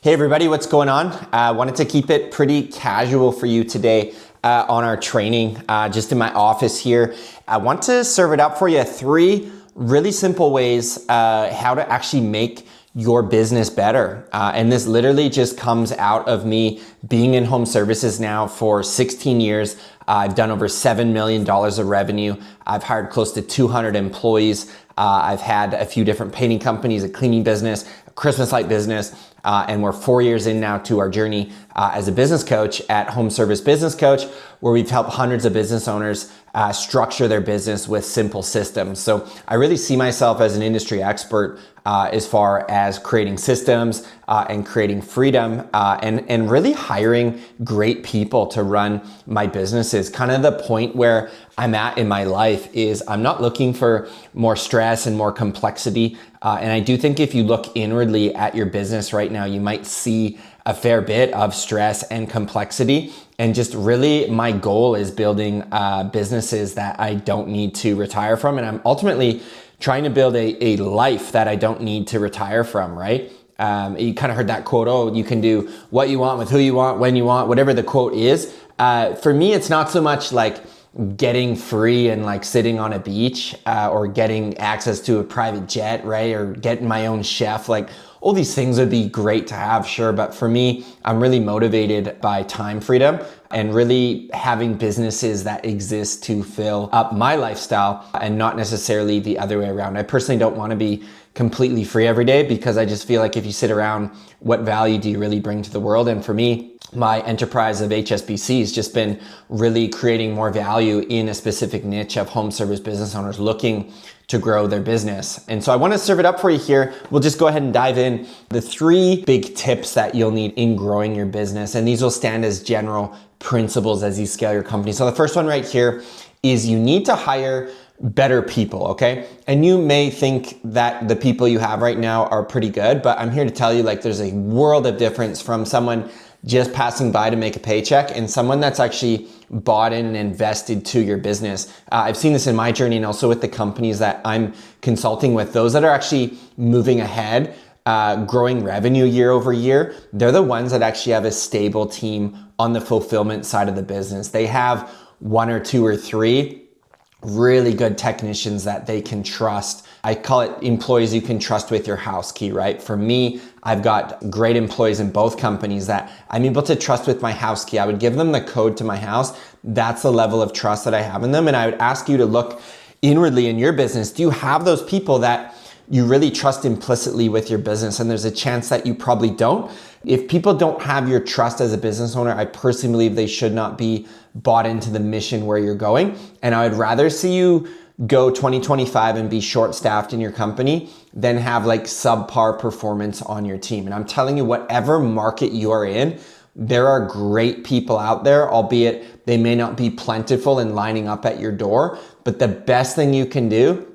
Hey everybody, what's going on? I wanted to keep it pretty casual for you today on our training, just in my office here. I want to serve it up for you 3 really simple ways how to actually make your business better. And this literally just comes out of me being in home services now for 16 years. I've done over $7 million of revenue. I've hired close to 200 employees. I've had a few different painting companies, a cleaning business, a Christmas light business, and we're 4 years in now to our journey as a business coach at Home Service Business Coach, where we've helped hundreds of business owners structure their business with simple systems. So I really see myself as an industry expert as far as creating systems and creating freedom and really hiring great people to run my businesses. Kind of the point where I'm at in my life is I'm not looking for more stress and more complexity. And I do think if you look inwardly at your business right now, you might see a fair bit of stress and complexity. And just really my goal is building businesses that I don't need to retire from. And I'm ultimately trying to build a life that I don't need to retire from, right? You kind of heard that quote, oh, you can do what you want with who you want, when you want, whatever the quote is. For me, it's not so much like getting free and like sitting on a beach or getting access to a private jet, right? Or getting my own chef. Like all these things would be great to have, sure. But for me, I'm really motivated by time freedom and really having businesses that exist to fill up my lifestyle and not necessarily the other way around. I personally don't want to be completely free every day because I just feel like if you sit around, what value do you really bring to the world? And for me, my enterprise of HSBC has just been really creating more value in a specific niche of home service business owners looking to grow their business. And so I want to serve it up for you here. We'll just go ahead and dive in. The 3 big tips that you'll need in growing your business, and these will stand as general principles as you scale your company. So the first one right here is you need to hire better people, okay? And you may think that the people you have right now are pretty good, but I'm here to tell you like there's a world of difference from someone just passing by to make a paycheck and someone that's actually bought in and invested to your business. I've seen this in my journey and also with the companies that I'm consulting with. Those that are actually moving ahead, growing revenue year over year, they're the ones that actually have a stable team on the fulfillment side of the business. They have 1 or 2 or 3 really good technicians that they can trust. I call it employees you can trust with your house key, right? For me, I've got great employees in both companies that I'm able to trust with my house key. I would give them the code to my house. That's the level of trust that I have in them. And I would ask you to look inwardly in your business. Do you have those people that you really trust implicitly with your business? And there's a chance that you probably don't. If people don't have your trust as a business owner, I personally believe they should not be bought into the mission where you're going. And I would rather see you go 2025 and be short-staffed in your company than have like subpar performance on your team. And I'm telling you, whatever market you are in, there are great people out there, albeit they may not be plentiful and lining up at your door. But the best thing you can do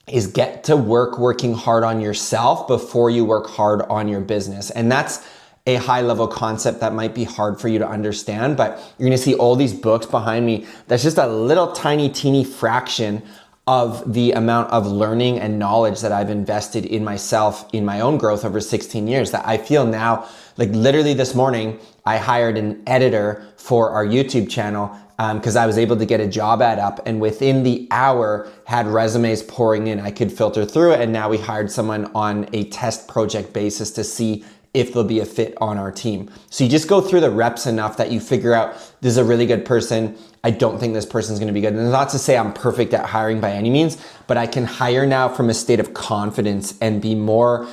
is get to work working hard on yourself before you work hard on your business. And that's a high level concept that might be hard for you to understand, but you're gonna see all these books behind me. That's just a little tiny, teeny fraction of the amount of learning and knowledge that I've invested in myself, in my own growth over 16 years that I feel now, like literally this morning, I hired an editor for our YouTube channel because I was able to get a job ad up and within the hour had resumes pouring in. I could filter through it and now we hired someone on a test project basis to see if they'll be a fit on our team. So you just go through the reps enough that you figure out this is a really good person. I don't think this person's gonna be good. And not to say I'm perfect at hiring by any means, but I can hire now from a state of confidence and be more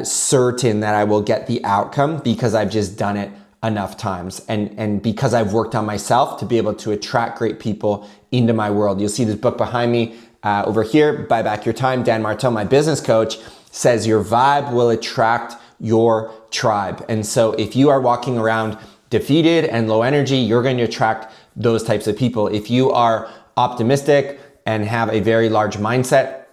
certain that I will get the outcome because I've just done it enough times and because I've worked on myself to be able to attract great people into my world. You'll see this book behind me over here, Buy Back Your Time. Dan Martel, my business coach, says your vibe will attract your tribe. And so if you are walking around defeated and low energy, you're going to attract those types of people. If you are optimistic and have a very large mindset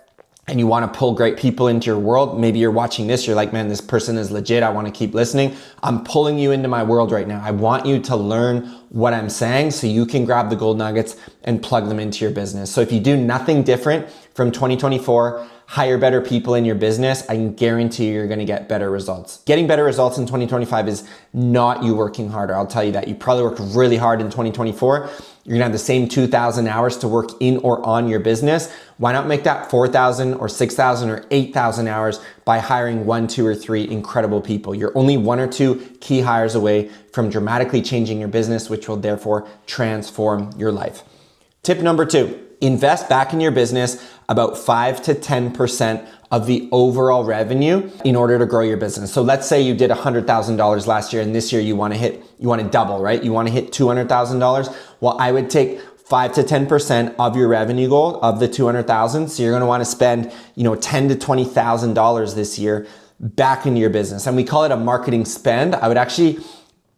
and you want to pull great people into your world, maybe you're watching this, you're like, man, this person is legit, I want to keep listening. I'm pulling you into my world right now. I want you to learn what I'm saying so you can grab the gold nuggets and plug them into your business. So if you do nothing different from 2024, hire better people in your business, I can guarantee you're gonna get better results. Getting better results in 2025 is not you working harder. I'll tell you that. You probably worked really hard in 2024. You're gonna have the same 2,000 hours to work in or on your business. Why not make that 4,000 or 6,000 or 8,000 hours by hiring 1, 2, or 3 incredible people? You're only 1 or 2 key hires away from dramatically changing your business, which will therefore transform your life. Tip number 2, invest back in your business about 5 to 10% of the overall revenue in order to grow your business. So let's say you did $100,000 last year and this year you want to double, right? You want to hit $200,000. Well, I would take 5 to 10% of your revenue goal of the 200,000. So you're going to want to spend, $10,000 to $20,000 this year back into your business. And we call it a marketing spend. I would actually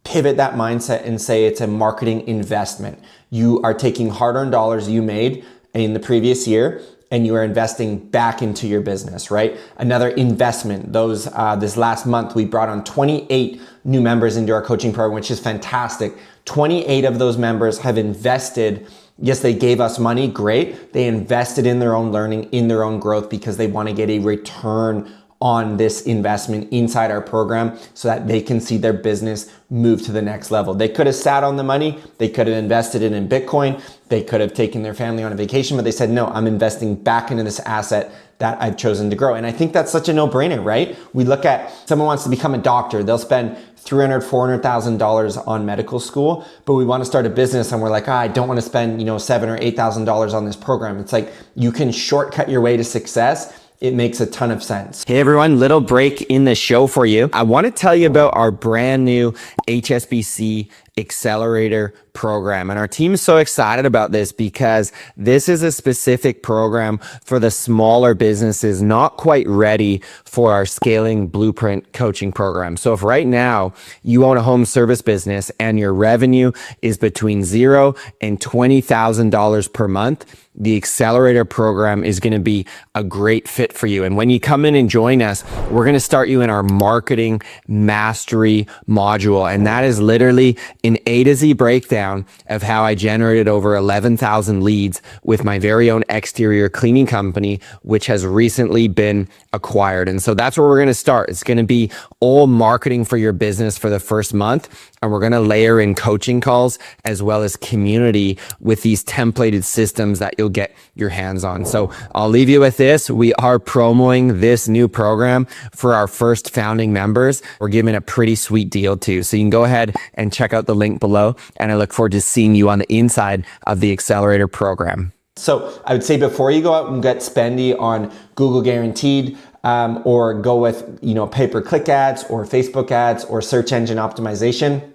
pivot that mindset and say it's a marketing investment. You are taking hard-earned dollars you made in the previous year and you are investing back into your business, right? Another investment. This last month, we brought on 28 new members into our coaching program, which is fantastic. 28 of those members have invested. Yes, they gave us money, great. They invested in their own learning, in their own growth because they want to get a return on this investment inside our program so that they can see their business move to the next level. They could have sat on the money. They could have invested it in Bitcoin. They could have taken their family on a vacation, but they said, no, I'm investing back into this asset that I've chosen to grow. And I think that's such a no-brainer, right? We look at someone wants to become a doctor. They'll spend $300,000, $400,000 on medical school, but we want to start a business and we're like, I don't want to spend, $7,000 or $8,000 on this program. It's like you can shortcut your way to success. It makes a ton of sense. Hey everyone, little break in the show for you. I want to tell you about our brand new HSBC Accelerator program. And our team is so excited about this because this is a specific program for the smaller businesses not quite ready for our scaling blueprint coaching program. So if right now you own a home service business and your revenue is between $0 and $20,000 per month, the Accelerator program is going to be a great fit for you. And when you come in and join us, we're going to start you in our marketing mastery module. And that is literally an A to Z breakdown of how I generated over 11,000 leads with my very own exterior cleaning company, which has recently been acquired. And so that's where we're going to start. It's going to be all marketing for your business for the first month. And we're going to layer in coaching calls as well as community with these templated systems that you'll get your hands on. So I'll leave you with this. We are promoting this new program for our first founding members. We're giving a pretty sweet deal too. So you can go ahead and check out the link below. And I look forward to seeing you on the inside of the Accelerator program. So I would say before you go out and get spendy on Google Guaranteed, or go with, pay-per-click ads or Facebook ads or search engine optimization,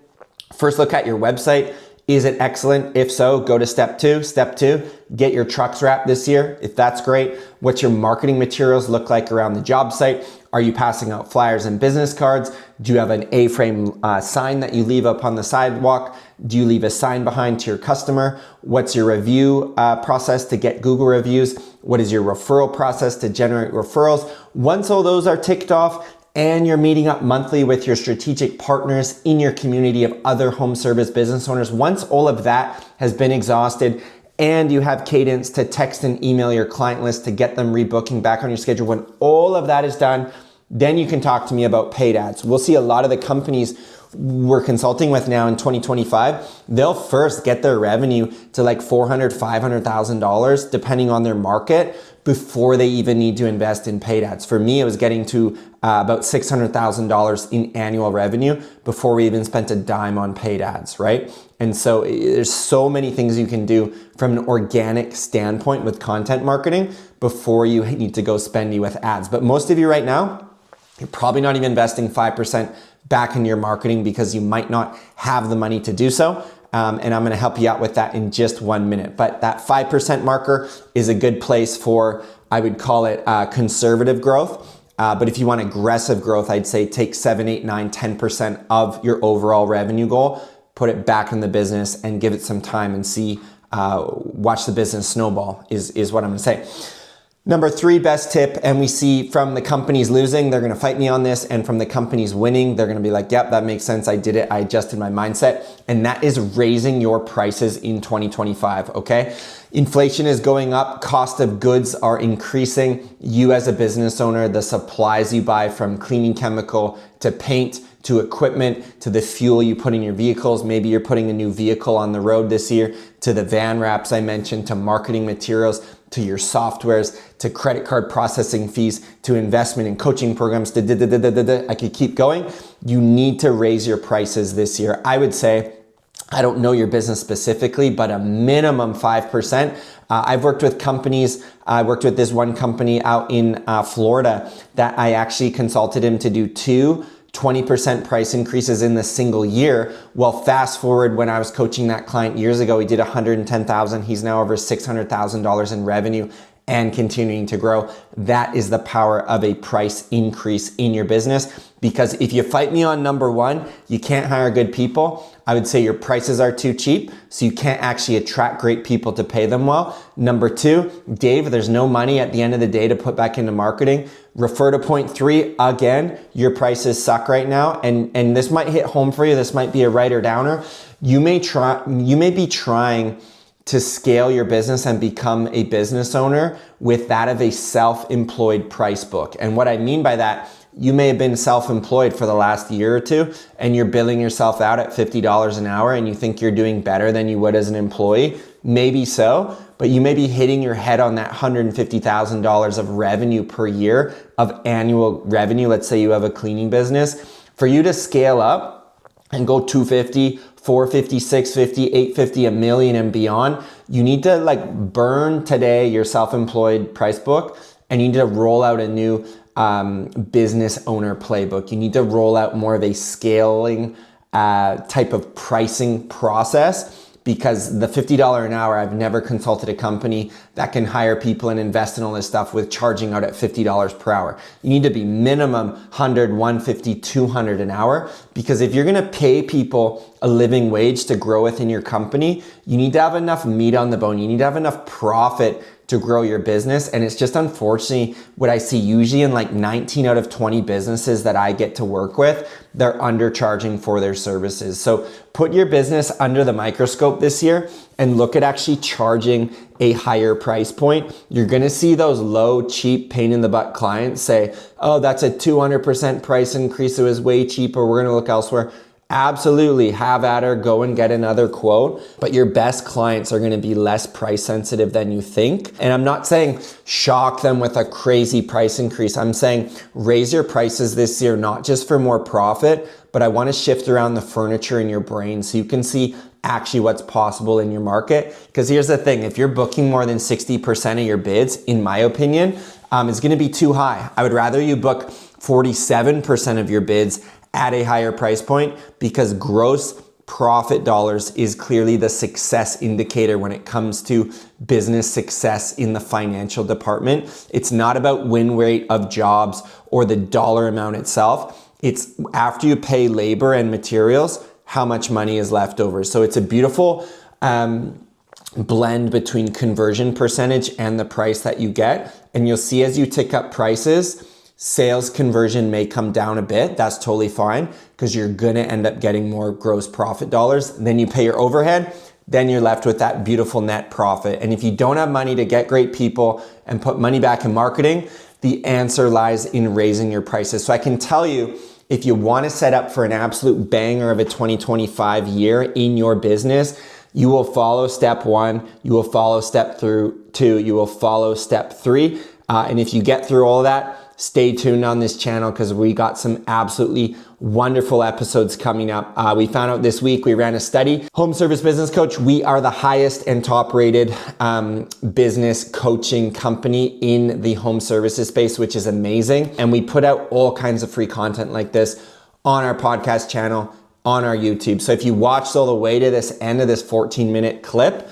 first look at your website. Is it excellent? If so, go to step 2. Step 2, get your trucks wrapped this year. If that's great, what's your marketing materials look like around the job site? Are you passing out flyers and business cards? Do you have an A-frame sign that you leave up on the sidewalk? Do you leave a sign behind to your customer? What's your review process to get Google reviews? What is your referral process to generate referrals? Once all those are ticked off, and you're meeting up monthly with your strategic partners in your community of other home service business owners. Once all of that has been exhausted and you have cadence to text and email your client list to get them rebooking back on your schedule, when all of that is done, then you can talk to me about paid ads. We'll see a lot of the companies we're consulting with now in 2025, they'll first get their revenue to like $400,000, $500,000, depending on their market, before they even need to invest in paid ads. For me, it was getting to about $600,000 in annual revenue before we even spent a dime on paid ads, right? And so there's so many things you can do from an organic standpoint with content marketing before you need to go spendy with ads. But most of you right now, you're probably not even investing 5% back in your marketing because you might not have the money to do so. And I'm gonna help you out with that in just 1 minute. But that 5% marker is a good place for, I would call it conservative growth. But if you want aggressive growth, I'd say take 7, 8, 9, 10% of your overall revenue goal, put it back in the business and give it some time and see, watch the business snowball is what I'm gonna say. Number 3 best tip, and we see from the companies losing, they're gonna fight me on this, and from the companies winning, they're gonna be like, yep, that makes sense, I did it, I adjusted my mindset, and that is raising your prices in 2025, okay? Inflation is going up, cost of goods are increasing. You as a business owner, the supplies you buy from cleaning chemical to paint, to equipment, to the fuel you put in your vehicles. Maybe you're putting a new vehicle on the road this year, to the van wraps I mentioned, to marketing materials, to your softwares, to credit card processing fees, to investment in coaching programs, I could keep going. You need to raise your prices this year. I would say, I don't know your business specifically, but a minimum 5%. I've worked with companies. I worked with this one company out in Florida that I actually consulted him to do 20% price increases in the single year. Well, fast forward when I was coaching that client years ago, he did $110,000. He's now over $600,000 in revenue and continuing to grow. That is the power of a price increase in your business. Because if you fight me on number 1, you can't hire good people. I would say your prices are too cheap, so you can't actually attract great people to pay them well. Number 2, Dave, there's no money at the end of the day to put back into marketing. Refer to point 3, again, your prices suck right now, and this might hit home for you. This might be a writer downer. You may be trying to scale your business and become a business owner with that of a self-employed price book. And what I mean by that, you may have been self-employed for the last year or 2 and you're billing yourself out at $50 an hour and you think you're doing better than you would as an employee. Maybe so, but you may be hitting your head on that $150,000 of revenue per year of annual revenue. Let's say you have a cleaning business. For you to scale up and go 250, 450, 650, 850, $1 million and beyond, you need to burn today your self-employed price book and you need to roll out a new business owner playbook. You need to roll out more of a scaling type of pricing process, because the $50 an hour, I've never consulted a company that can hire people and invest in all this stuff with charging out at $50 per hour. You need to be minimum 100, 150, 200 an hour, because if you're gonna pay people a living wage to grow within your company, you need to have enough meat on the bone. You need to have enough profit to grow your business. And it's just unfortunately what I see usually in 19 out of 20 businesses that I get to work with, they're undercharging for their services. So put your business under the microscope this year and look at actually charging a higher price point. You're gonna see those low, cheap, pain in the butt clients say, oh, that's a 200% price increase. It was way cheaper. We're gonna look elsewhere. Absolutely, have at her, go and get another quote, but your best clients are gonna be less price sensitive than you think. And I'm not saying shock them with a crazy price increase. I'm saying raise your prices this year, not just for more profit, but I wanna shift around the furniture in your brain so you can see actually what's possible in your market. Because here's the thing, if you're booking more than 60% of your bids, in my opinion, it's gonna be too high. I would rather you book 47% of your bids at a higher price point, because gross profit dollars is clearly the success indicator when it comes to business success in the financial department. It's not about win rate of jobs or the dollar amount itself. It's after you pay labor and materials, how much money is left over. So it's a beautiful blend between conversion percentage and the price that you get. And you'll see as you tick up prices, sales conversion may come down a bit. That's totally fine, because you're gonna end up getting more gross profit dollars. Then you pay your overhead, then you're left with that beautiful net profit. And if you don't have money to get great people and put money back in marketing, the answer lies in raising your prices. So I can tell you, if you wanna set up for an absolute banger of a 2025 year in your business, you will follow step 1, you will follow step 2, you will follow step 3. And if you get through all of that, stay tuned on this channel, because we got some absolutely wonderful episodes coming up. We found out this week, we ran a study. Home Service Business Coach, we are the highest and top rated business coaching company in the home services space, which is amazing. And we put out all kinds of free content like this on our podcast channel, on our YouTube. So if you watched all the way to this end of this 14-minute clip,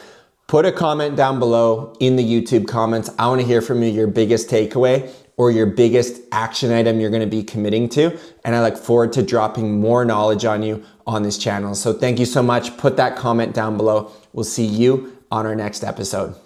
put a comment down below in the YouTube comments. I want to hear from you your biggest takeaway or your biggest action item you're going to be committing to. And I look forward to dropping more knowledge on you on this channel. So thank you so much. Put that comment down below. We'll see you on our next episode.